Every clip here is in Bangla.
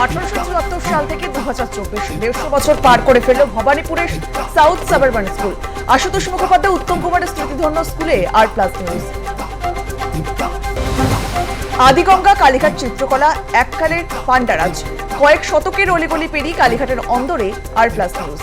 1874 সাল থেকে 2024 150 বছর পার করে ফেলল ভবানীপুরের south suburban school. Ashutosh Mukhopadhyay Uttam কুমারের স্মৃতিধন্য স্কুলে R+ নিউজ। আদিগঙ্গা কালীঘাট চিত্রকলা এককালের পান্ডারাজ, কয়েক শতকের অলিগলি পেরিয়ে কালীঘাটের অন্দরে R+ নিউজ।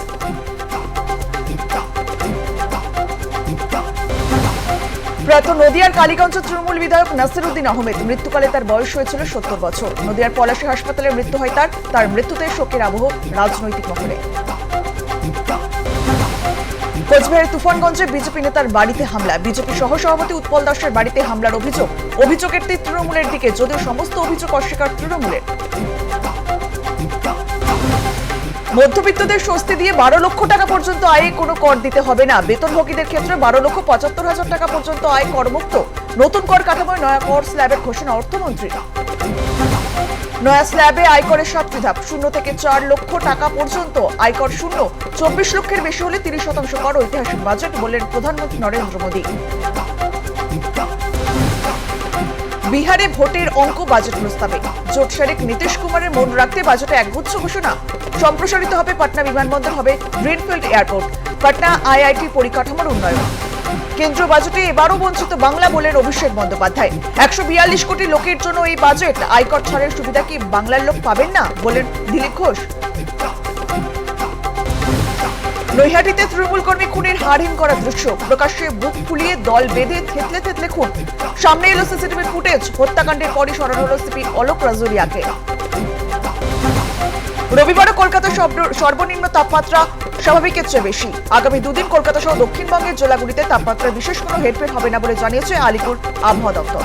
প্রয়াত নদিয়ার কালীগঞ্জ তৃণমূল বিধায়ক নাসিরউদ্দিন আহমেদ, মৃত্যুকালে তার বয়স হয়েছিল 70 বছর। নদিয়ার পলাশী হাসপাতালে মৃত্যু হয় তার মৃত্যুতে শোকের আবহ রাজনৈতিক মহলে। কোচবিহারের তুফানগঞ্জে বিজেপি নেতার বাড়িতে হামলা, বিজেপি সহসভাপতি উৎপল দাসের বাড়িতে হামলার অভিযোগের তীর তৃণমূলের দিকে, যদিও সমস্ত অভিযোগ অস্বীকার তৃণমূলের। মধ্যবিত্তদের স্বস্তি দিয়ে 12 লক্ষ টাকা পর্যন্ত আয়ে কোনো কর দিতে হবে না। বেতনভোগীদের ক্ষেত্রে 12,75,000 টাকা পর্যন্ত আয় করমুক্ত। নতুন কর কাঠামোয় নয়া কর স্ল্যাবের ঘোষণা অর্থমন্ত্রী। নয়া স্ল্যাবে আয়করের 7টি ধাপ, 0 থেকে 4 লক্ষ টাকা পর্যন্ত আয়কর শূন্য, 24 লক্ষের বেশি হলে 30% কর। ঐতিহাসিক বাজেট বললেন প্রধানমন্ত্রী নরেন্দ্র মোদী। বিহারে ভোটের অঙ্ক বাজেট প্রস্তাবে, জোট শারিক নীতিশ কুমারের মন রাখতে বাজেটে একগুচ্ছ ঘোষণা। সম্প্রসারিত হবে পাটনা বিমানবন্দর, হবে গ্রিনফিল্ড এয়ারপোর্ট। পাটনা IIT পরিকাঠামোর উন্নয়ন। কেন্দ্রীয় বাজেটে এবারও বঞ্চিত বাংলা বলেন অভিষেক বন্দ্যোপাধ্যায়। 142 কোটি লোকের জন্য এই বাজেট, আয়কর ছাড়ের সুবিধা কি বাংলার লোক পাবেন না বলেন দিলীপ ঘোষ। নৈহাটিতে তৃণমূল কর্মী খুনের হাড়হিম করা দৃশ্য, প্রকাশ্যে বুক ফুলিয়ে দল বেঁধে থেতলে খুন। সামনে এলো সিসিটিভির ফুটেজ, হত্যাকাণ্ডের পরই সরানো হলো সিপি অলোক রাজোরিয়াকে। রবিবারও কলকাতার সর্বনিম্ন তাপমাত্রা স্বাভাবিকের চেয়ে বেশি। আগামী দুদিন কলকাতা সহ দক্ষিণবঙ্গের জেলাগুলিতে তাপমাত্রার বিশেষ কোনো হেরফের হবে না বলে জানিয়েছে আলিপুর আবহাওয়া দপ্তর।